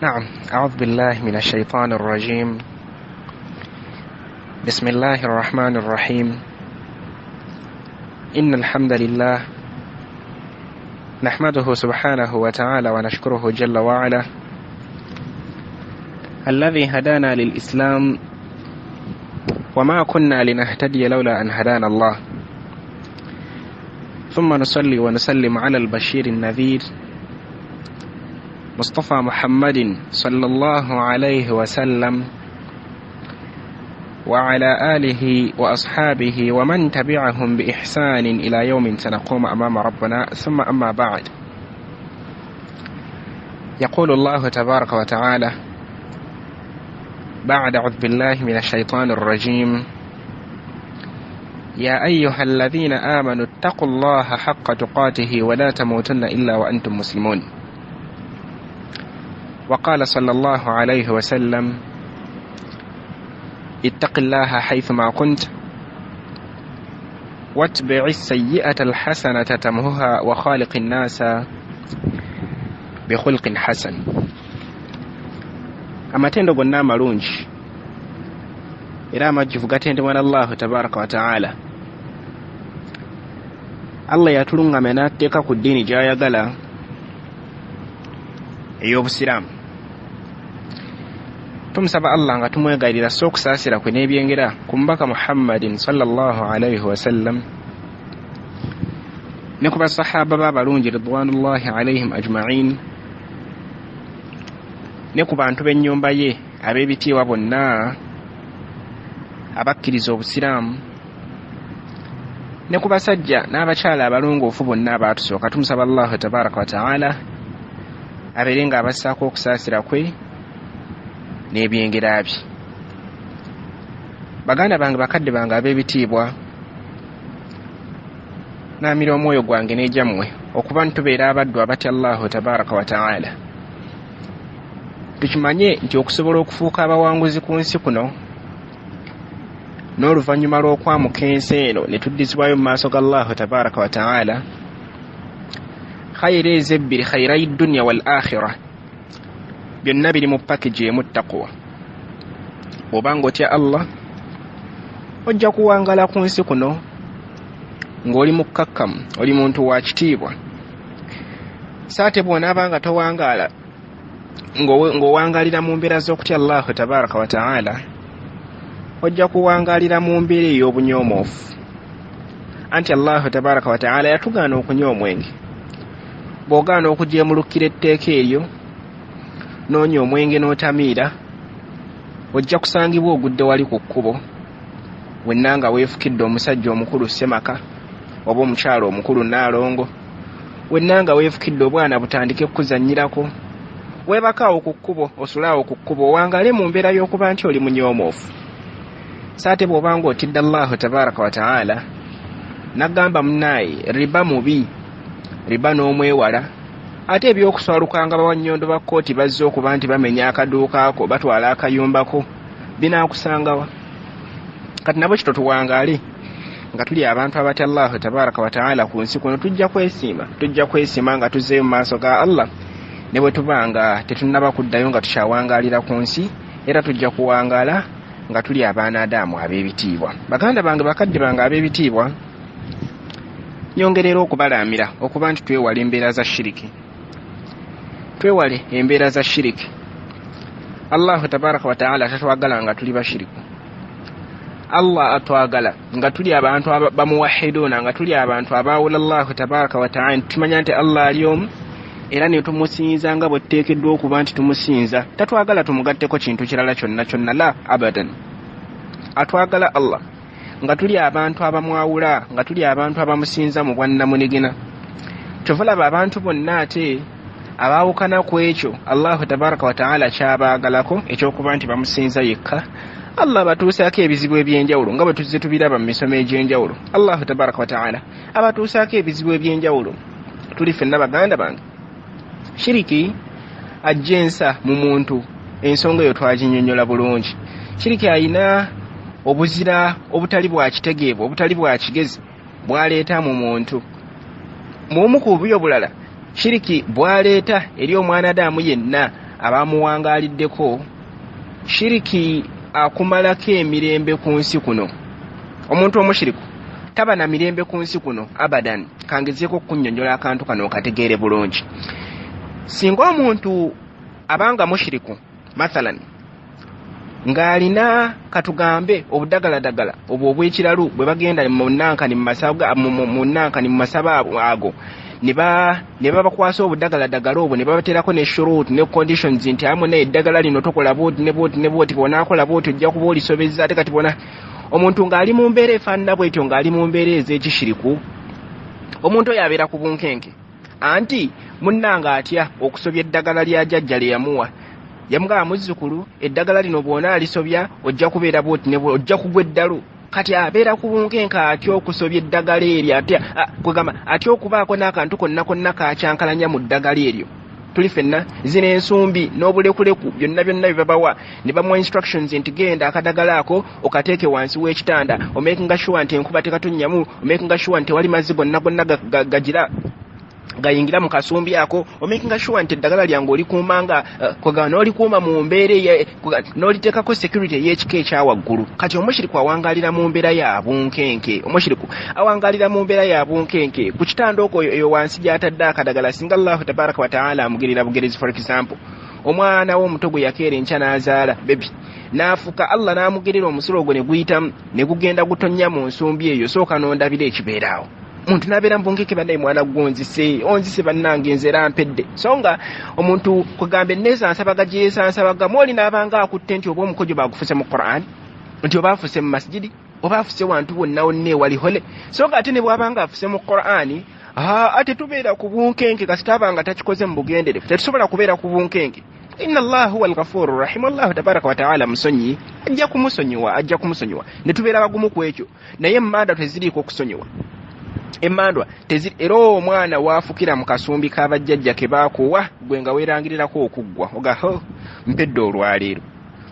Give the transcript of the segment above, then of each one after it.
نعم، أعوذ بالله من الشيطان الرجيم. بسم الله الرحمن الرحيم. إن الحمد لله نحمده سبحانه وتعالى ونشكره جل وعلا الذي هدانا للإسلام وما كنا لنهتدي لولا أن هدانا الله، ثم نصلي ونسلم على البشير النذير مصطفى محمد صلى الله عليه وسلم وعلى آله وأصحابه ومن تبعهم بإحسان إلى يوم سنقوم أمام ربنا. ثم أما بعد، يقول الله تبارك وتعالى بعد أعوذ بالله من الشيطان الرجيم: يا أيها الذين آمنوا اتقوا الله حق تقاته ولا تموتن إلا وأنتم مسلمون. وقال صلى الله عليه وسلم: اتق الله حيثما كنت واتبع السيئة الحسنة تمهها وخالق الناس بخلق حسن. amatendo gonna amalungi era amajjuvu gatendebwa n'Allahu tabaraka wa ta'ala. Allah yatulungamya n'atteeka ku ddiini gy'ayagala ey'obusiraamu. Tumusaba Allah nga tumwegalira so okusaasira kwe n'ebyengera ku mubaka Muhammadin sallallahu alayhi wasallam ne ku basahaba b'abalungi ridwanullahi alayhim ajma'in, ne ku bantu b'ennyumba ye ab'ebitiibwa bonna abakkiriza obusiraamu, ne ku basajja n'abakyala abalongoofu bonna abaatusooka. Tumusaba Allahu tabaraka wa ta'ala abeere nga abassaako okusaasira kwe n'ebyengera bye. Baganda bange, bakadde bange ab'ebitiibwa, naamira omwoyo gwange n'egyammwe okuba nitubeera abaddu abatya Allahu tabaraka wa ta'ala. Tukimanye nti okusobola okufuuka abawanguzi ku nsi kuno n'oluvannyuma lw'okwamuka ensi eno ne tuddizibwayo mu maaso ga Allahu tabaraka wa ta'ala, khayira ezebbiri, khayirayi dunya wal akhira, byonna biri mu package emu, ttaqwa. Bw'obanga otya Allah ojja kuwangala ku nsi kuno ng'oli mukkakkamu, oli muntu wa kitiibwa. Saate bw'onaabanga towangaala ng'owangalira mu mbeera z'okutya Allahu tabaraka wa ta'ala, ojja kuwangalira mu mbeera ey'obunyoomoofu. Anti Allahu tabaraka wa ta'ala yatugaana okunywa omwenge. Bw'ogaana okujeemulukkira etteeka eryo n'onywa omwenge n'otamiira, ojja kusangibwa ogudde wali ku kkubo, wenna nga weefukidde omusajja omukulu Ssemaka oba omukyala omukulu Naalongo, wenna nga weefukidde obwana butandike kukuzannyirako, weebakaawo ku kkubo, osulaawo ku kkubo, owangale mu mbeera y'okuba nti oli munyoomoofu. Saate bw'obanga otidde Allahu tabaraka wa ta'ala, nagamba munaaye riba mubi, riba n'omwewala. Ate ebyokuswalukanga bawannyondo ba kkooti bazze okuba nti bamenya akaduuka ako, batwala akayumbako, binaakusangawa? Kati nabo kito tuwangaale nga tuli abantu abatya Allahu tabaraka wa ta'ala ku nsi kuno. Tujja kwesiima nga tuzzeeyo mu maaso ga Allah, ne bwe tubanga tetunnaba kuddayo nga tukyawangaalira ku nsi, era tujja kuwangaala nga tuli abaana Adamu ab'ebitiibwa. Baganda bange, bakadde bange ab'ebitiibwa, nyongerera okubalaamira okuba nti twewale embeera za shiriki. Twewale embeera za shiriki. Allahu tabaraka wa ta'ala tatwagala nga tuli bashiriku. Allah atwagala nga tuli abantu bamuwahiduuna, nga tuli abantu abaawula Allahu tabaraka wa ta'ala. Tumanya nti Allah ali omu era ne tumusinza nga bwe tuteekeddwa okuba nti tumusinza. Tatwagala tumugatteko kintu kirala kyonna kyonna, la abadan. Atwagala Allah nga tuli abantu abamwawula, nga tuli abantu abamusinza mu bwannamunigina. Tuvulaba abantu bonna ate abaawukana ku ekyo Allahu tabaraka wa ta'ala kyabaagalako, ekyokuba nti bamusinza yekka. Allah batuusaako ebizibu eby'enjawulo nga bwe tuzze tubiraba mu misomo egy'enjawulo. Allahu tabaraka wa ta'ala abatuusaako ebizibu eby'enjawulo. Tuli ffenna baganda bange, shiriki ajja ensa mu muntu, ensonga eyo twaginnyonnyola bulungi. Shiriki ayina obuzira obutali bwa kitegeevu, obutali bwa kigezi bwaleeta mu muntu. Mu bumu ku bubi obulala shiriki bwaleeta eri omwana Adamu yenna abamuwangaaliddeko shiriki akumalako emirembe ku nsi kuno. Omuntu omushiriku taba na mirembe ku nsi kuno abadan. Kangezeeko okunnyonnyola akantu kano okategeere bulungi. Singa omuntu abanga mushiriku mathalan ng'alina katugambe obudagaladagala obwo obw'ekiralu bwe bagenda mu Nankani mu masaba ago ne babakwasa obudagaladagala obwo ne babateerako ne shurut ne conditions nti amu n'eddagala lino tokola booti ne booti ne booti bw'onaakola booti ojja kuba olisobezza ate kati bona omuntu ng'ali mu mbeera efaanana bw'etyo ng'ali mu mbeera ez'ekishiriku omuntu oyo abeera ku bunkenke anti munnanga atya okusobya eddagala lya jjajja lye yamuwa yamugamba muzzukulu eddagala lino bw'ona alisobya ojja kubeera booti ne ojja kugwa eddalu kati abeera ku bunkenka atya okusobya eddagala eryo kwegamba atya okubaako n'akantu konna kacyankalanya mu ddagala eryo. Tuli ffenna zino ensumbi n'obulekuleku byonna bye babawa ne bamuwa instructions nti genda akadagala ako okateeke wansi w'ekitanda omakinga sure nti enkuba tekatonnyamu omakinga sure nti wali mazzi gonna gagira gayingira mu kasumbi ako omakinga sure nti eddagala lyange olikuumanga kwegamba n'olikuuma mu mbeera n'oliteekako security ey'ekika ekyawaggulu. Kati omushiriku awangalira mu mbeera ya bunkenke ku kitanda okwo eyo wansi gy'atadde akadagala singa Allahu tabaraka wa ta'ala amugirira bugerezi. For example omwana w'omuto gwe yakeera enkya n'azaala bebi n'afuka Allah n'amugirira omusulo ogwo ne guyitamu ne gugenda gutonnya mu nsumbi eyo sooka n'ondabira ekibeeraawo. Omuntu n'abeera mbunkeke bannaye mwana onzise bannange nze era mpedde so nga omuntu kugamba enneesansabaga gyesansabaga mwoli n'abanga akutte nti oba omukojo bagufuse mu Qur'an nti oba afuse mu masjidi oba afuse wantu wonna wonna ewali hole so nga ate ne bw'abanga afuse mu Qur'ani ate tubeera ku bunkenke kasita abanga takikoze mu bugenderevu tetusobola kubeera ku bunkenke. Inna Allah huwa al-ghafurur rahim. Allah tabaraka wa ta'ala musonyi ajja kumusonyiwa ne tubeera bagumu ku ekyo naye emmanda teziriiko kusonyiwa. Emmandwa era omwana waafukira mu kasumbi k'abajjajja ke baakuwa gwe nga weerangirirako okuggwa ogaho mpedde olwaleero.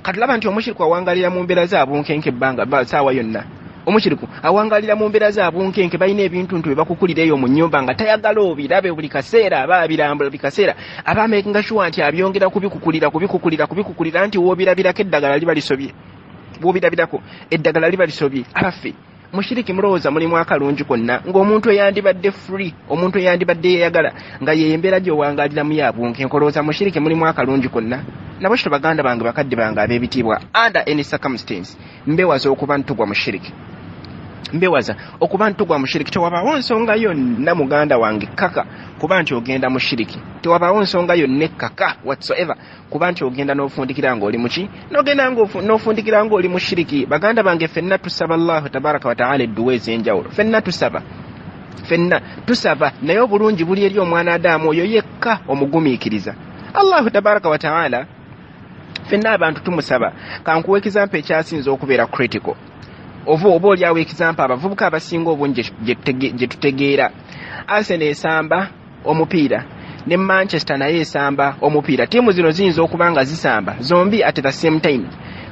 Kati laba nti omushiriku awangalira mu mbeera za bunkenke ebbanga saawa yonna. Omushiriku awangalira mu mbeera za bunkenke balina ebintu bye bakukulira eyo mu nnyumba nga tayagala obirabe buli kaseera aba abirambula buli kaseera aba amakinga sure nti abyongera kubikukulira nti woobirabirako eddagala liba lisobye woobirabirako eddagala liba lisobye. Abaffe mushiriki mulowooza mulimu akalungi konna ng'omuntu eyandibadde free omuntu eyandibadde yeeyagala nga yeembeera gy'owangaliramu yabunkenke olowooza mushiriki mulimu akalungi konna. Nabo kito baganda bange bakadde bange ab'ebitiibwa under any circumstance mbewaza okuba ntugwa mushiriki tewabaawo nsonga yonna muganda wange kaka kuba nti ogenda mushiriki tewabaawo nsonga yonna ekkaka whatsoever kuba nti ogenda n'ofundikira ng'oli muki n'ogenda n'ofundikira ng'oli mushiriki. Baganda bange ffenna tusaba Allahu tabaraka wa ta'ala edduwa ez'enjawulo ffenna tusaba naye obulungi buli eri omwana Adamu oyo yekka omugumiikiriza. Allahu tabaraka wa ta'ala ffenna abantu tumusaba. Kankuwa ekizampa ekyasinze okubeera critical oba oliawo ekizampa abavubuka abasinga obungi gye tutegeera Arsenal esamba omupiira ne Manchester naye esamba omupiira. Ttiimu zino ziyinza okuba nga zisamba zombi at the same time.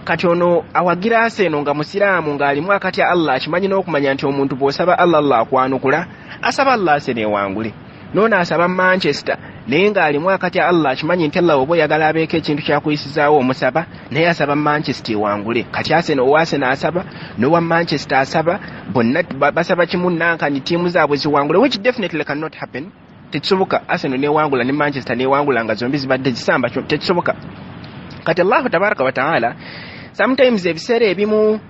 Kati ono awagira Arsenal nga musiraamu ng'alimu akatya Allah akimanyi n'okumanya nti omuntu bw'osaba Allah akwanukula asaba Allah Arsenal ewangule noona asaba Manchester naye ng'alimu akatya Allah akimanyi nti Allah oba oyagala abeeko ekintu kyakuyisizaawo omusaba naye asaba Manchester ewangule. Kati Arsenal asaba n'owa Manchester asaba bonna basaba kimu Nankani ttiimu zaabwe ziwangule which definitely cannot happen. Tekisoboka Arsenal newangula ne Manchester newangula nga zombi zibadde zisamba tekisoboka. Kati Allah tabaraka wa ta'ala sometimes ebiseera ebimu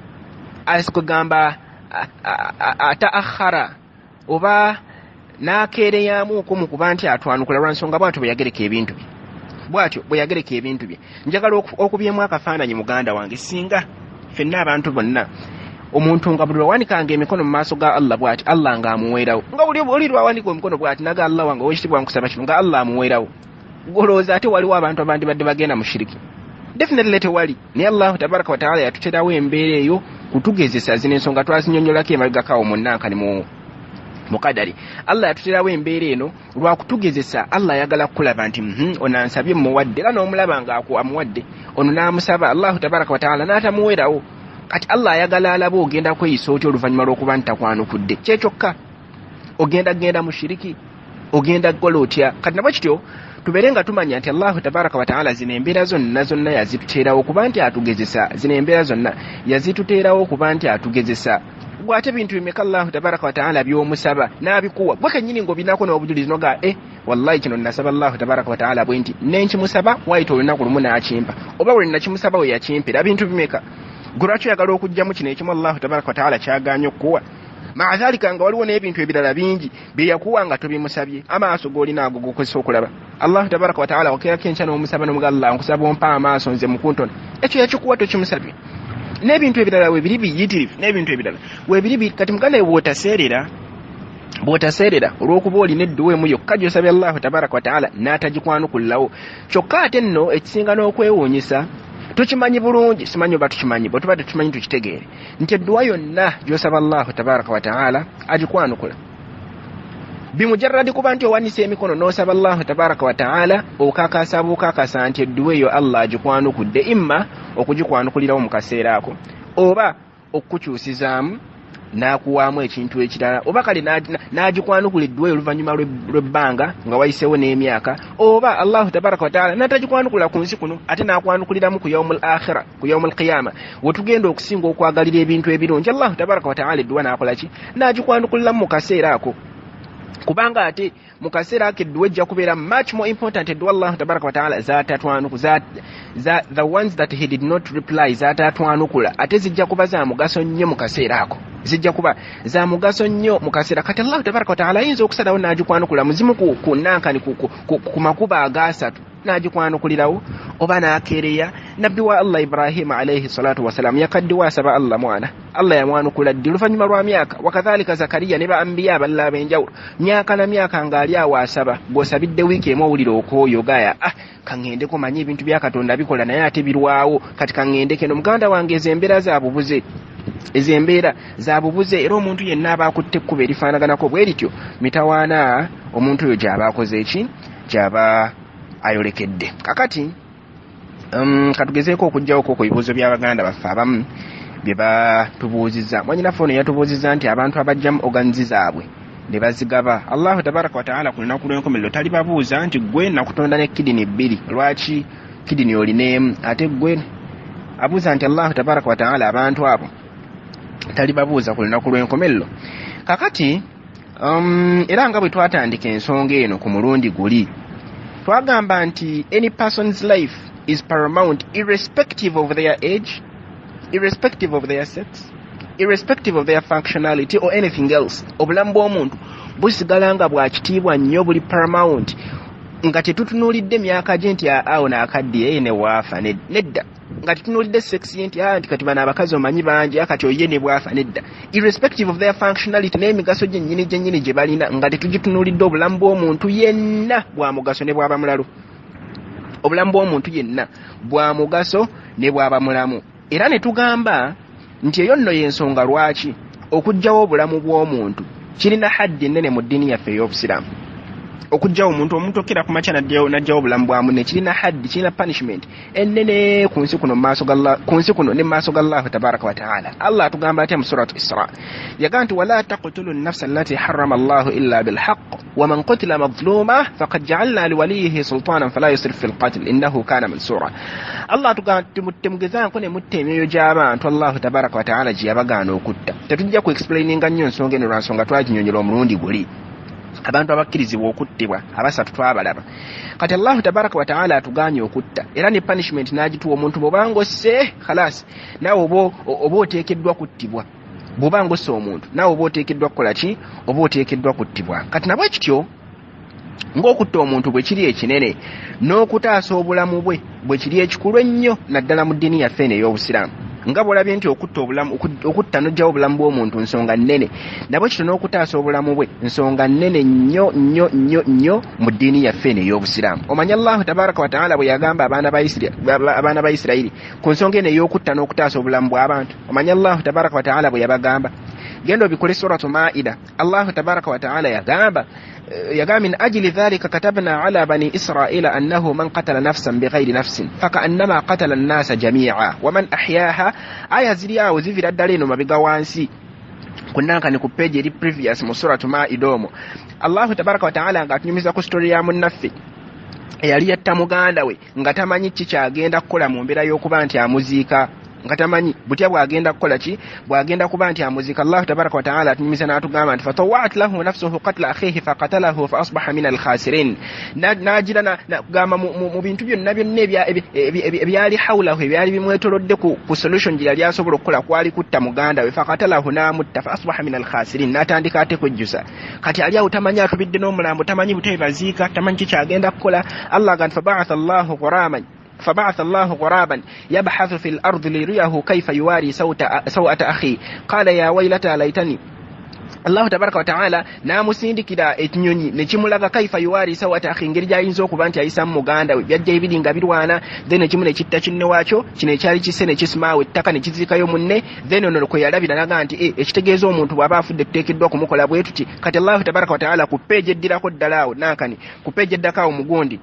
asikugamba ataakhara oba n'akeereyamuuko mu kuba nti atwanukula lwa nsonga bw'atyo bwe yagereka ebintu bye. Njagala okubyemu akafaananyi muganda wange singa ffenna abantu bonna omuntu nga buli lwawanikanga emikono mu maaso ga Allah bw'ati Allah ng'amuweerawo nga buli lwawanika emikono bw'ati naga Allah wange owekitiibwa nkusaba kino nga Allah amuweerawo. Golowooza ate waliwo abantu abandibadde bagenda mu shiriki? Definitely tewali. Naye Allah tabaraka wa ta'ala yatuterawo embeera eyo kutugezesa zino ensonga twazinyonnyolako emabegakawo mu Nankani mu kadari. Allah yatuterawo embeera eno lwa kutugezesa. Allah ayagala kukulaba nti ono ansabye mmuwadde era n'omulaba ng'amuwadde ono n'amusaba Allah tabaraka wa ta'ala n'atamuweerawo. Kati Allah ayagala alaba ogenda kweyisa otyo oluvannyuma lw'okuba nti takwanukudde. Kyekyoka ogenda mu shiriki ogenda kukola otya kati nabwe kityo tubeere nga tumanya nti Allahu tabaraka wa taala zino embeera zonna yazituteerawo kuba nti atugezesa zino embeera zonna yazituteerawo kuba nti atugezesa gwate bintu bimeka Allahu tabaraka wa taala by'omusaba n'abikuwa gwe kennyini ng'obinako n'obujulizi noga wallahi kino nasaba Allahu tabaraka wa taala bwe nti nenkimusaba wayita olunaku lumu n'akimpa oba buli nakimusaba we yakimpera bintu bimeka gwe lwaki oyagala okugjamu kino ekimu Allahu tabaraka wa taala kyagaanye okukuwa maadhalika nga waliwo n'ebintu ebirala bingi bye yakuwa nga tobimusabye amaaso g'olina ago gokozesa okulaba Allahu tabaraka wa taala wakeerako enkya n'omusaba n'omuga Allah nkusaba ompa amaaso nze mukuntona ekyo yakikuwa tokimusabye n'ebintu ebirala weebiri biyitirivu n'ebintu ebirala weebiri kati muganda bw'otaseerera olw'okuba olina edduwa emu yokka gy'osabye Allahu tabaraka wa taala n'atagikwanukulirawo kyokka ate nno ekisinga n'okwewuunyisa tukimanyi bulungi simanyi oba tukimanyi bwe tuba tetukimanyi tukitegeere nti edduwa yonna gy'osaba Allahu tabaraka wa taala agikwanukula bimujarradi kuba nti owanisa emikono n'osaba Allahu tabaraka wa taala okakasa nti edduwa eyo Allah agikwanukudde imma okugikwanukulirawo mu kaseera ako oba okukukyusizaamu n'akuwaamu ekintu ekirala oba kale n'agikwanukula edduwa oluvannyuma lw'ebbanga nga wayiseewo n'emyaka oba Allahu tabaraka wa taala n'atagikwanukula ku nsi kuno ate n'akwanukuliramu ku yawmul akhira ku yawmul qiyama wetugenda okusinga okwagalira ebintu ebirungi Allahu tabaraka wa taala edduwa n'akolaki n'agikwanukuliramu mu kaseera ako kubanga ate mu kaseera ako edduwa ejja kubeera much more important edduwa Allahu tabaraka wa taala the ones that he did not reply zaatatwanukula ate zijja kuba za mugaso nnyo mu kaseera ako zijja kuba za mugaso nnyo mu kaseera kati Allahu tabaraka wa taala ayinza okusalawo n'agikwanukula muzimu ku nankani ku makuba agasatu n'agikwanukulirawo oba n'akeereya nabbi wa Allah Ibrahim alayhi salatu wasalamu yakaddiwa asaba Allah mwana Allah yamwanukula ddi oluvannyuma lwa myaka wakadhalika Zakariya ne ba anbiya abalala ab'enjawulo myaka na myaka ng'ali awo asaba bw'osabidde wiiki emu owulira okooyo gaya kaŋŋendeko manyi ebintu bya Katonda bikola naye ate birwawo kati kaŋŋendeke no muganda wange ez'embeera za bubuze era omuntu yenna aba akutte ekkuba erifaanaganako bwe lityo mitawaana omuntu oyo gy'aba akoze eki gy'aba ayolekedde kakati katugezeeko okuggyawoko ku bibuuzo by'abaganda baffe abamu bye batubuuzizza mwanyinaffe ono yatubuuzizza nti abantu abajjamu oganizi zaabwe ne bazigaba Allahu tabaraka wa taala ku lunaku lw'enkomerero talibabuuza nti gwe nakutonda ne kidini bbiri lwaki kidini olineemu ate gwe abuuza nti Allahu tabaraka wa taala abantu abo talibabuuza ku lunaku lw'enkomerero kakati era nga bwe twatandika ensonga eno ku mulundi guli twagamba nti any person's life is paramount irrespective of their age, irrespective of their sex, irrespective of their functionality or anything else. Obulamu bw'omuntu busigala nga bwa kitiibwa nnyo buli paramount nga tetutunuulidde myaka gye nti awo naakaddiye ne waafa nedda nga tetunuulidde sex ye nti nti kati bano abakazi omanyi bangi kati oye ne bwafa nedda irrespective of their functionality n'emigaso gyennyini gye balina nga tetugitunuulidde obulamu bw'omuntu yenna bwa mugaso ne bwaba mulalu obulamu bw'omuntu yenna bwa mugaso ne bwaba mulamu era ne tugamba nti eyo nno y'ensonga lwaki okuggyawo obulamu bw'omuntu kirina haddi ennene mu ddiini yaffe ey'obusiraamu okujjawo omuntu okera ku makya najjawo obulamu bwa munne kirina haddi kirina punishment ennene ku nsi kuno ne mu maaso ga Allahu tabaraka wa taala Allah atugamba atya mu suratu Isra yaga nti wala taqtulu an-nafsa allati harrama Allahu illa bilhaqq wa man qutila madhluma faqad ja'alna liwaliyihi sultanan fala yusrif fil qatl innahu kana mansura Allah atugamba temugezanko ne mutta emyoyo gy'abantu Allahu tabaraka wa taala gye yabagaana okutta tetujja ku explaininga nnyo ensonga eno lwansonga twaginyonyola omulundi guli abantu abakkirizibwa okuttibwa abasatu twabalaba kati Allahu tabaraka wa taala atuganye okutta era ne punishment n'agituwa omuntu bw'obanga osse khalas nawe oba oteekeddwa kuttibwa bw'obanga osse omuntu nawe oba oteekeddwa kukola ki oba oteekeddwa kuttibwa kati nabwe kityo ng'okutta omuntu bwe kiri ekinene n'okutaasa obulamu bwe bwe kiri ekikulu ennyo naddala mu ddiini yaffe eno ey'obusiraamu nga bw'olabye nti okutta n'oggyawo obulamu bw'omuntu nsonga nnene nabwe kito n'okutaasa obulamu bwe nsonga nnene nnyo mu ddiini yaffe eno ey'obusiraamu omanya Allahu tabaraka wa taala bwe yagamba abaana ba Isirayiri ku nsonga eno ey'okutta n'okutaasa obulamu bw'abantu omanya Allahu tabaraka wa taala bwe yabagamba genda obikole suratu Maida Allahu tabaraka wa taala yagamba من أجل ذلك كتبنا على بني إسرائيل أنه من قتل نفسا بغير نفس فكأنما قتل الناس جميعا ومن أحياها آية زريا وزفر الدلين ما بقوانسي kunanka ni ku page eri previous mu suratu Maida omwo Allahu tabaraka wa taala nga atunyumiza ku story ya munnaffe eyali yatta muganda we nga tamanyi kikyagenda kukola mu mbeera y'okuba nti amuziika nga tamanyi butya bwagenda kukola ki bwagenda kuba nti amuziika. Allahu tabaraka wa taala atunyumiza n'atugamba nti fatawat lahu nafsuhu qatla akhihi faqatalahu fa asbaha min alkhasirin. Nagira kugamba mu bintu byonna ebyali hawlahu ebyali bimwetolodde ku solution gye yali asobola okukola kwali kutta muganda we faqatalahu n'amutta fa asbaha min alkhasirin. N'atandika ate kwejjusa kati ali awo tamanyi atubidde n'omulambo tamanyi butya baziika tamanyi kikyagenda kukola. Allah agamba faba'atha Allahu ghuraman فبعث الله غرابا يبحث في الأرض ليريه كيف يواري سوءة أخي قال يا ويلتى ليتني Allah tabaraka wa taala namusindikira ekinyonyi nekimulaga kaifa yuwari sawata akhi ngeri gyayinza okuba nti ayisa muganda we byajja ebiri nga birwana then ekimu nekitta kinne waakyo kino ekyali kise nekisimawo ettaka nekizirikayo munne then ono kwe yalabira naga nti ekitegeeza omuntu bw'aba afudde tuteekeddwa kumukola bwe tuti. Kati Allah tabaraka wa taala ku page eddirako ddalaawo nankani ku page eddakaawo mugundi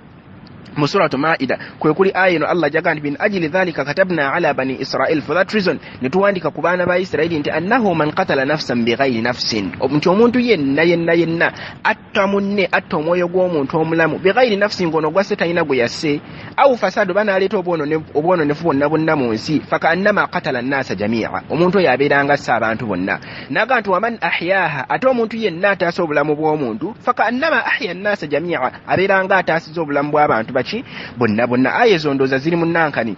mu suratu Maida kwe kuli aya eno Allah jaga nti bin ajili dhalika katabna ala bani Israel, for that reason netuwandika ku baana ba Isiraili nti annahu man qatala nafsan bighayri nafsin, nti omuntu yenna atta munne atta omwoyo gw'omuntu omulamu bighayri nafsin ngono gwase talina gwe yasse au fasadu banaleeta obwononefu bonna mu nsi faka annama qatala nnasa jamia, omuntu oyo abeeranga assa abantu bonna. Naga nti waman ahyaha, ate omuntu yenna ataasa obulamu bw'omuntu faka annama ahya nnasa jamia, abeeranga ataasiza obulamu bw'abantu bonna. Aya ezo ndoza ziri mu nankani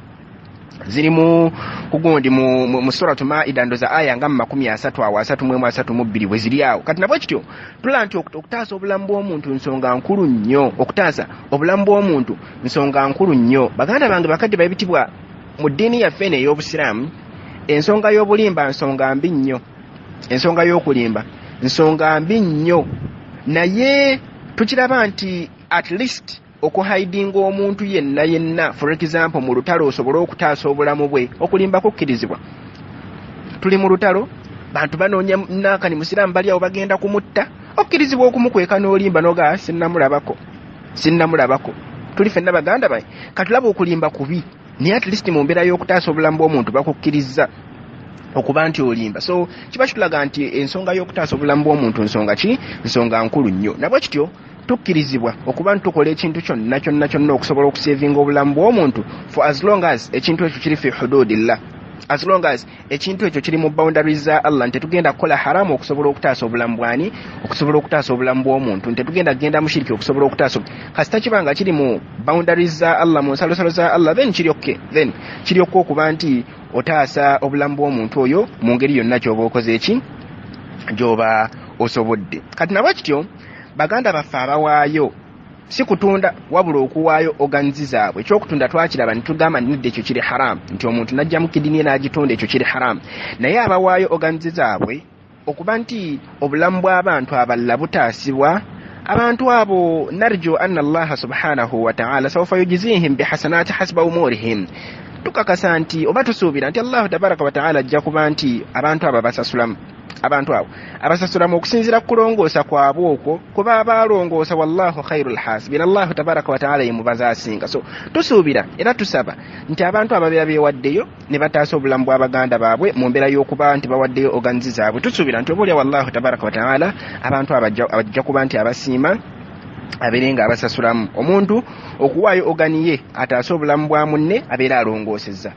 ziri mu kugundi mu suratu Maida ndoza aya nga 33 bwe ziri awo. Kati nabwe kityo tula nti okutaasa obulamu bw'omuntu nsonga nkulu nnyo, okutaasa obulamu bw'omuntu nsonga nkulu nnyo. Baganda bange bakadde babitibwa mu ddiini yaffe eno ey'obusiraamu ensonga y'obulimba nsonga mbi nnyo, ensonga y'okulimba nsonga mbi nnyo, naye tukiraba nti at least okuhaidinga omuntu yenna for example mu lutalo osobola okutaasa obulamu bwe, okulimba kukkirizibwa. Tuli mu lutalo bantu banoonya nankani musiraamu bali awo bagenda kumutta, okkirizibwa okumukweka n'olimba noga sinnamulabako. Tuli fenna baganda baye katulaba okulimba kubi, naye at least mu mbeera y'okutaasa obulamu bw'omuntu bakukkiriza okuba nti olimba. So kiba kitulaga nti ensonga y'okutaasa obulamu bw'omuntu nsonga nkulu nnyo. Nabwe kityo tukkirizibwa okuba ntukola ekintu kyonna okusobola okusevinga obulamu bw'omuntu for as long as ekintu ekyo kiri fi hududillah, as long as ekintu ekyo kiri mu boundaries za Allah. Tetugenda kukola haramu okusobola okutaasa obulamu bwani, okusobola okutaasa obulamu bw'omuntu. Tetugenda kugenda mushiriki okusobola okutaasa kasita kibanga kiri mu boundaries za Allah, mu nsalosalo za Allah, then kiri okka okuba nti otaasa obulamu bw'omuntu oyo mu ngeri yonna gy'oba okoze eki gy'oba osobodde. Kati nabwe kityo baganda baffe abawaayo si kutunda wabula okuwaayo oganzi zaabwe. Ekyokutunda twakiraba nitugamba nidde ekyo kiri haramu, nti omuntu najja mu kidini n'agitunda ekyo kiri haramu. Naye abawaayo oganzi zaabwe okuba nti obulamu bw'abantu abalala butaasibwa, abantu abo narju anna Allah subhanahu wa ta'ala sawfa yujzihim bihasanati hasba umurihim. Tukakasa nti oba tusuubira nti Allah tabaraka wa ta'ala ajja kuba nti abantu abo abasasulamu okusinziira ku kulongoosa kwabwe okwo kuba abalongoosa wallahu khairul hasibin. Allah tabaraka wa ta'ala yemubaza asinga. So tusuubira era tusaba nti abantu ababeera beewaddeyo ne bataasa obulamu bw'abaganda baabwe mu mbeera y'okuba nti bawaddeyo oganzi zaabwe, tusuubira nti obaolya wallahu tabaraka wa ta'ala abantu abajja kuba nti abasiima abeerenga abasasulamu. Omuntu okuwaayo oganiye ataasa obulamu bwa munne abeera alongoosezza.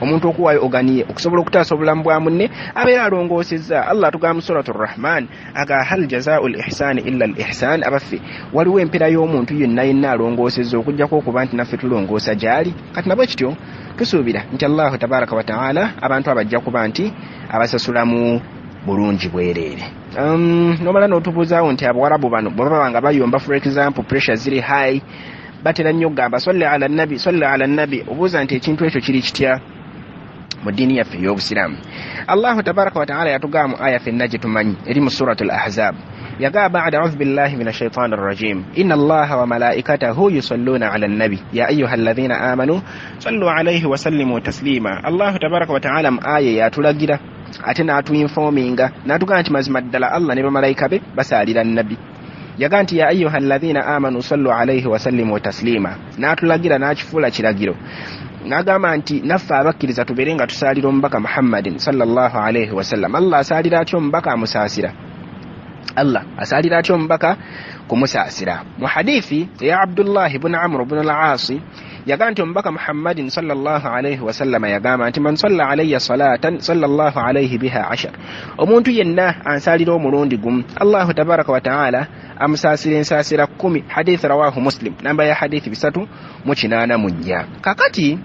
Omuntu okuwaayo oganiye okusobola okutaasa obulamu bwa munne abeera alongoosezza. Allah tugamba mu suratu Rahman aga hal jazaa'ul ihsani illa al ihsan. Abaffe waliwo empeera y'omuntu yenna alongoosezza okujjako okuba nti naffe tulongoosa gy'ali. Kati nabwe kityo tusuubira nti Allah tabaraka wa ta'ala abantu abajja kuba nti abasasulamu bulungi bwereere. Nomala n'otubuuzaawo nti abawarabu bano bwe baba nga bayomba for example pressure ziri high batera nnyo gamba salli ala nabi, obuuza nti ekintu ekyo kiri kitya mu ddiini yaffe ey'obusiraamu. Allahu tabaraka wa ta'ala yatugamba mu aya fenna gye tumanyi eri mu suratul ahzab yagamba ba'da a'udhu billahi minash shaitanir rajim inna allaha wa malaikatahu yusalluna 'alan nabi ya ayyuhalladhina amanu sallu 'alayhi wa sallimu taslima. Allahu tabaraka wa ta'ala mu aya yatulagira ate n'atuinforminga n'atugamba nti mazima ddala Allah ne bamalayika be basaalira nabi. Yaga nti ya ayyuhalladhina amanu sallu 'alayhi wa sallimu taslima, n'atulagira n'akifuula kiragiro n'agamba nti naffe abakkiriza tubeere nga tusaalira omubaka Muhammadin sallallahu alayhi wasallam. Allah asaalira atya omubaka amusaasira? Allah asaalira atya omubaka kumusaasira? Mu hadithi ya Abdullah ibn Amr ibn al-Aas yagamba nti omubaka Muhammadin sallallahu alayhi wasallam yagamba nti man salla alayya salatan sallallahu alayhi biha 10, omuntu yenna ansaalira omulundi gumu Allahu tabaraka wa ta'ala amusaasira ensaasira 10. Hadith rawahu Muslim, namba ya hadithi 384. kakati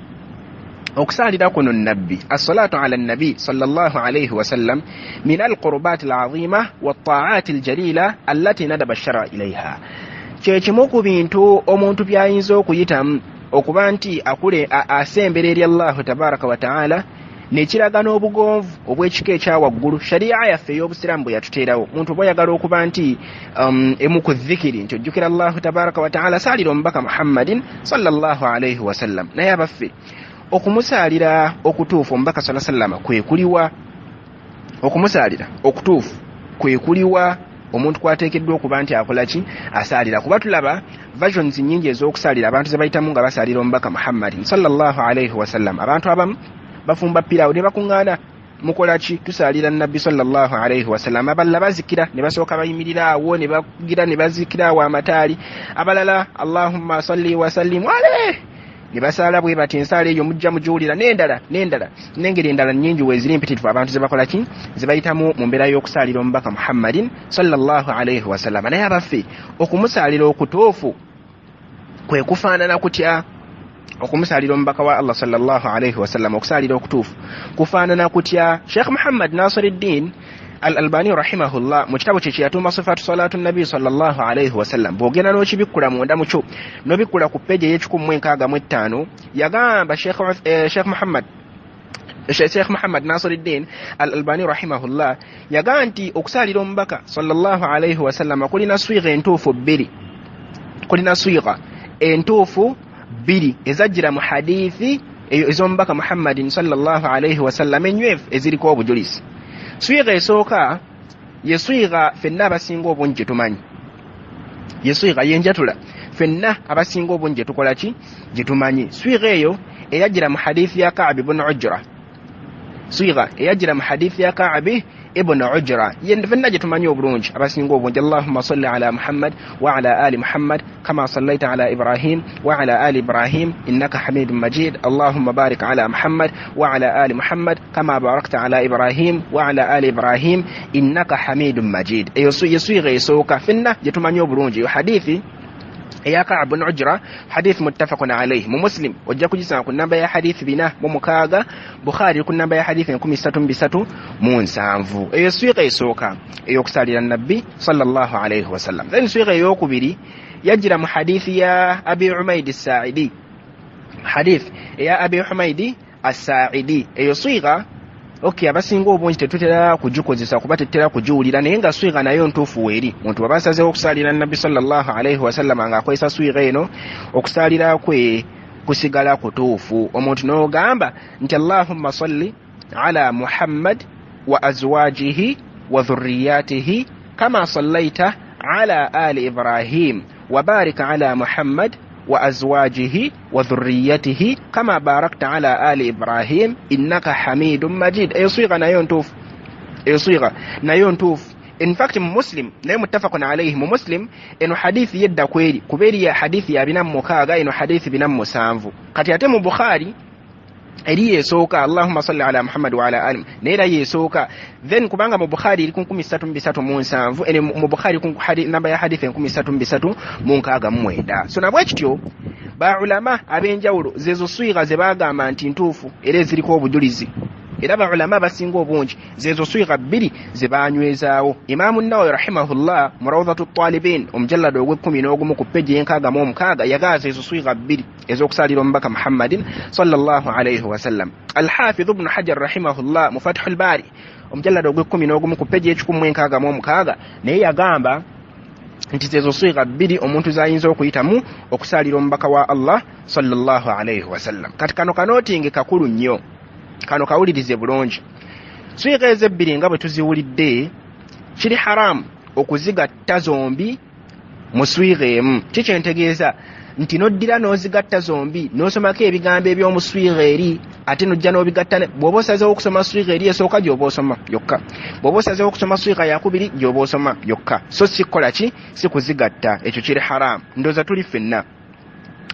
okusaalira kuno nabbi as-salatu ala nabi sallallahu alayhi wasallam min al-qurbat al-azima wat-ta'at al-jalila allati nadaba ash-shar'a ilayha, kyekimu ku bintu omuntu byayinza okuyitamu okuba nti akule asembera eri Allahu tabaraka wa ta'ala nekiraga n'obugonvu obw'ekika ekyawaggulu sharia yaffe ey'obusiraamu bwe yatuteerawo. Muntu bw'oyagala okuba nti emu ku dhikiri nti ojjukira Allahu tabaraka wa ta'ala, saalira omubaka Muhammadin sallallahu alayhi wasallam. Naye abaffe okumusaalira okutuufu omubaka sallallahu alayhi wasallam kwe kuliwa? Okumusaalira okutuufu kwe kuliwa omuntu kwateekeddwa okuba nti akola ki? Asaalira. Kuba tulaba versions nnyingi ez'okusaalira abantu ze bayitamu nga basaalira omubaka Muhammadin sallallahu alayhi wasallam. Abantu abamu bafumba pirawo ne bakuŋŋaana mukola ki? Tusaalira nabbi sallallahu alayhi wasallam. Abalala bazikira ne basooka bayimirira awo ne bagira ne bazikira awo amataali. Abalala Allahumma salli wa sallim alayhi ne basaala bwe bati ensaala eyo mujja mujuulira n'endala n'engeri endala nnyingi weeziri mpitirivu abantu ze bakola ki? Ze bayitamu mu mbeera y'okusaalira omubaka Muhammadin sallallahu alayhi wasallam. Naye abaffe okumusaalira okutuufu kwe kufaanana kutya? Okumusaalira omubaka wa Allah sallallahu alayhi wasallam okusaalira okutuufu kufaanana kutya? Sheikh Muhammad Nasiruddin Al-Albani rahimahullah mu kitabo kye kyeyatuuma sifatu salatu nabi sallallahu alayhi wasallam bw'ogenda n'okibikkula munda mukyo n'obikkula ku ppeegi ey'ekikumi yagamba Sheikh Muhammad Nasiruddin Al-Albani rahimahullah yagamba nti okusaalira omubaka sallallahu alayhi wasallam kulina swiga entuufu bbiri. Kulina swiga entuufu bbiri ezajjira mu hadithi ez'omubaka Muhammadin sallallahu alayhi wasallam enywevu eziriko obujulisi. Swiga esooka ye swiga fenna abasinga obungi gye tumanyi. Ye swiga yenjatula fenna abasinga obungi gye tukola ki? Gye tumanyi. Swiga eyo eyajjira mu hadithi ya Ka'b ibn Ujra. Swiga eyajjira mu hadithi ya Ka'b ibn Ujra fenna gye tumanyi obulungi abasinga obungi. Allahumma salli ala Muhammad wa ala ali Muhammad kama sallaita ala Ibrahim wa ala ali Ibrahim innaka hamidun majid. Allahumma barik ala Muhammad wa ala ali Muhammad kama barakta ala Ibrahim wa ala ali Ibrahim innaka hamidun majid. Eyo swiga esooka fenna gye tumanyi obulungi. Yo hadithi eya Ka'b ibn Ujra hadith muttafaqun alayhi. Mu Muslim ojja kugisanga ku namba ya hadith 406, Bukhari ku namba ya hadith 1337. Eyo swiga esooka ey'okusaalira nabbi sallallahu alayhi wasallam. Then swiga ey'okubiri yajjira mu hadith ya Abi Humayd as-Sa'idi. Hadith eya Abi Humayd as-Sa'idi eyo swiga abasinga obungi tetutera kugikozesa kuba tetera kugiwulira, naye nga swiga nayo ntuufu weeri. Omuntu baba asazeewo okusaalira nabbi sallallahu alayhi wasallam ng'akozesa swiga eno, okusaalira kwe kusigala kutuufu. Omuntu n'ogamba nti Allahumma salli ala Muhammad wa azwajihi wa dhurriyatihi kama sallaita ala ali Ibrahim wa barik ala Muhammad وأزواجه وذريته كما باركت على آل إبراهيم إنك حميد مجيد. أي صيغة نايون توف. In fact Muslim na muttafaqun alayhi mu Muslim eno hadithi yedda kweri kuberi ya hadithi ya binamu mukaaga eno hadithi binamu musanvu. Kati ate mu Bukhari eri yesooka Allahumma salli ala Muhammad wa ala ali neera yesooka. Then kubanga mu Bukhari iri ku 1337 ene mu Bukhari ku namba ya hadithi 1369. So nabwe kityo ba ulama abenjawulo zezo swiga ze bagamba nti ntuufu era eziriko obujulizi. Era ba ulama basinga obungi zezo swiga bbiri ze banywezaawo. Imam an-Nawawi rahimahullah mu Rawdatu at-Talibin omujallad ogw'11 ku page y'enkaaga yagaaza ezo swiga bbiri ez'okusaalira omubaka Muhammadin sallallahu alayhi wasallam. Al-Hafiz ibn Hajar rahimahullah mu Fathul Bari omujallad ogw'11 ku page y'ekikumi naye yagamba nti zezo swiga bbiri omuntu zayinza okuyitamu okusaalira omubaka wa Allah sallallahu alayhi wasallam. Kati kano kanootinge kakulu nnyo, kano kawulirize bulungi. Swiga ezebbiri nga bwe tuziwulidde kiri haramu okuzigatta zombi muswigha emu. Kikyentegeeza nti noddira n'ozigatta zombi n'osomako ebigambo eby'omuswigha eri ate nojja n'obigatta. Bw'oba osazeewo okusoma swigha eri esooka gy'oba osoma yokka, bw'oba osazeewo okusoma swigha yakubiri gy'oba osoma yokka, so si kukola ki, si kuzigatta. Ekyo kiri haramu. Ndooza tuli ffenna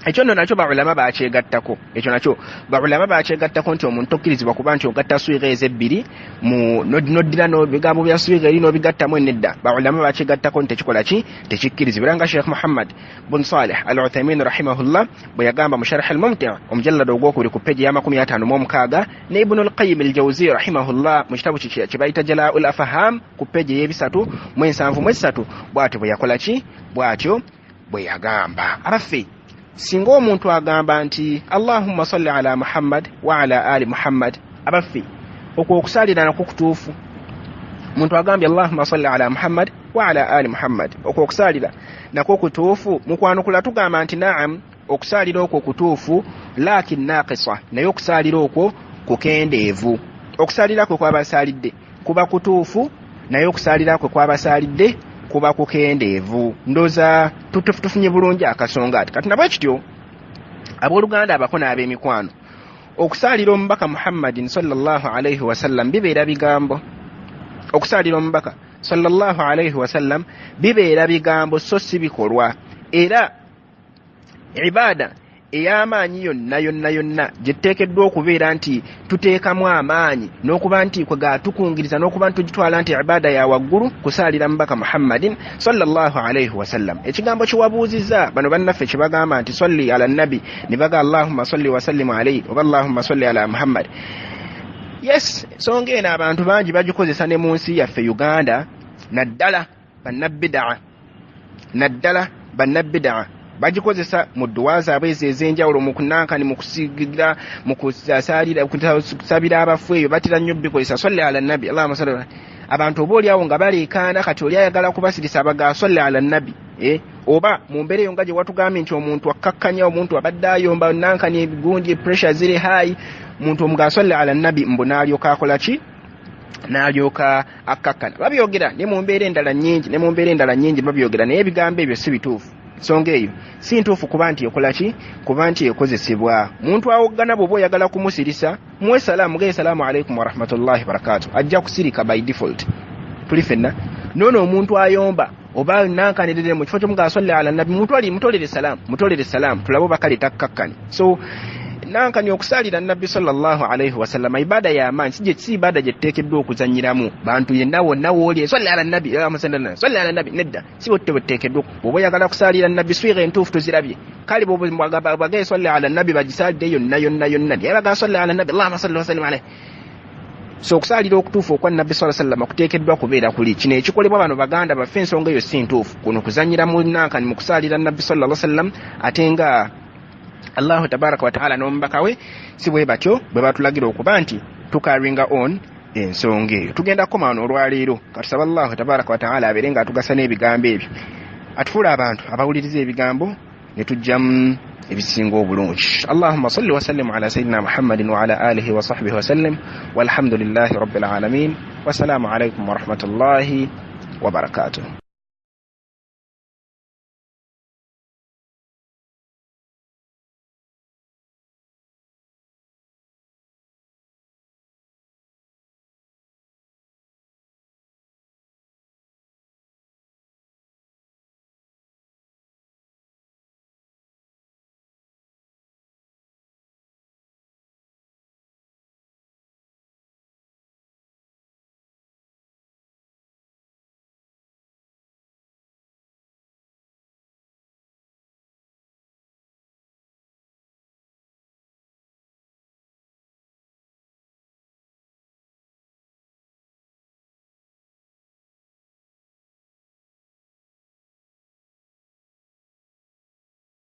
ekyo nno nakyo baulama bakyegattako. Ekyo nakyo baulama bakyegattako nti omuntu tokkirizibwa kuba nti ogatta swigha ezebbiri noddira n'ebigambo bya swigha eri n'obigattamu enedda. Baulama bakyegattako nti tekikola ki, tekikkirizibwa. Era nga Sheikh Muhammad bin Salih al-Uthaymin rahimahullah bwe yagamba mu Sharh al-Mumti' omujallada ogwokubiri ku peegi ya 56 ne Ibn al-Qayyim al-Jawzi rahimahullah mu kitabu kye bayita Jala'ul Afham ku peegi y'ebisatu bw'atyo bwe yakola ki, bw'atyo bwe yagamba. Abaffe singa omuntu agamba nti Allahumma salli ala Muhammad wa ala ali Muhammad, abaffe okwo okusalira nakwo kutuufu. Omuntu agambye Allahumma salli ala Muhammad wa ala ali Muhammad, okwo okusalira nakwo kutuufu. Mukwanukula tugamba nti naam, okusalira okwo kutuufu, lakin naqisa, naye okusalira okwo kukendeevu. Okusalira kwe kwabasalidde kuba kutuufu, naye okusalira kwe kwabasalidde kuba kukendeevu. Ndoza tufunye bulungi akasonga ati kati nabwe kityo abooluganda abako n'ab'emikwano, okusalira omubaka Muhammadin sallallahu alayhi wasallam bibeera bigambo. Okusalira omubaka sallallahu alayhi wasallam bibeera bigambo, so si bikolwa. Era ibada ey'amaanyi yonna gyeteekeddwa okubeera nti tuteekamu amaanyi n'okuba nti kwe gatukungiriza n'okuba nti tugitwala nti ibada ya waggulu kusaalira mubaka Muhammadin sallallahu alayhi wasallam. Ekigambo kiwabuuzizza bano bannaffe kibagamba nti salli ala nabi, ne baga Allahumma salli wa sallim alayhi oba Allahumma salli ala Muhammad. Yes, songa eno abantu bangi bagikozesa ne mu nsi yaffe Uganda, naddala bannabbidaa bagikozesa mu dduwa zaabwe ezo ez'enjawulo, mu kunankani, mu kusigira, mu kusabira abafu. Eyo batera nnyo bikozesa salli ala nabi, Allahumma salli. Abantu oba oliawo nga baleekaana kati oli ayagala kubasirisa abaga salli ala nabi, oba mu mbeera eyo nga gye watugambye nti omuntu akkakkanya, omuntu abadde ayomba nankani, ebigundi, pressure ziri high, muntu omuga salli ala nabi mbu n'alyoka akola ki, n'alyoka akkakkana. Babyogera ne mu mbeera endala nnyingi, babyogera naye ebigambo ebyo si bituufu. Songa eyo si ntuufu kuba nti ekola ki, kuba nti ekozesebwa. Muntu awoggana bw'oba oyagala kumusirisa muwe salaamu, gee salaamu alaikum wa rahmatullahi wa barakatuh, ajja kusirika by default. Tuli ffenna noono omuntu ayomba oba nankanirire mu kifo ky'omuga salli ala nabi, mutolere salaamu tulabe bakale takkakkani. So nankani okusalira nabbi sallallahu alayhi wasallam ibada ya amaanyi, si ibada gyeteekeddwa okuzanyiramu. Bantu yenna wonna wooli salli ala nabi, salli ala nabi, nedda, si bweteekeddwa. Bw'oba oyagala kusalira nabbi swigha entuufu tuzirabye. Kale bw'oba bagaye salli ala nabi bagisalidde yonna naye baga salli ala nabi Allahumma salli wa sallim alayhi. So okusalira okutuufu okwa nabbi sallallahu alayhi wasallam kuteekeddwa kubeera kuli kino ekikolebwa bano baganda baffe, ensonga eyo si ntuufu. Kuno kuzanyira mu nankani mu kusalira nabbi sallallahu alayhi wasallam ate nga Allahu tabaraka wa ta'ala n'omubaka we si bwe batyo bwe batulagira okuba nti tukaringa on ensonga eyo. Tugenda kukoma wano olwaleero, katusaba Allahu tabaraka wa ta'ala abeere nga atugasa n'ebigambo ebyo, atufuula abantu abawuliriza ebigambo ne tujjamu ebisinga obulungi. Allahumma salli wa sallim ala sayyidina Muhammadin wa ala alihi wa sahbihi wa sallim, walhamdulillahi rabbil alamin, wasalaamu alaykum wa rahmatullahi wa barakatuh.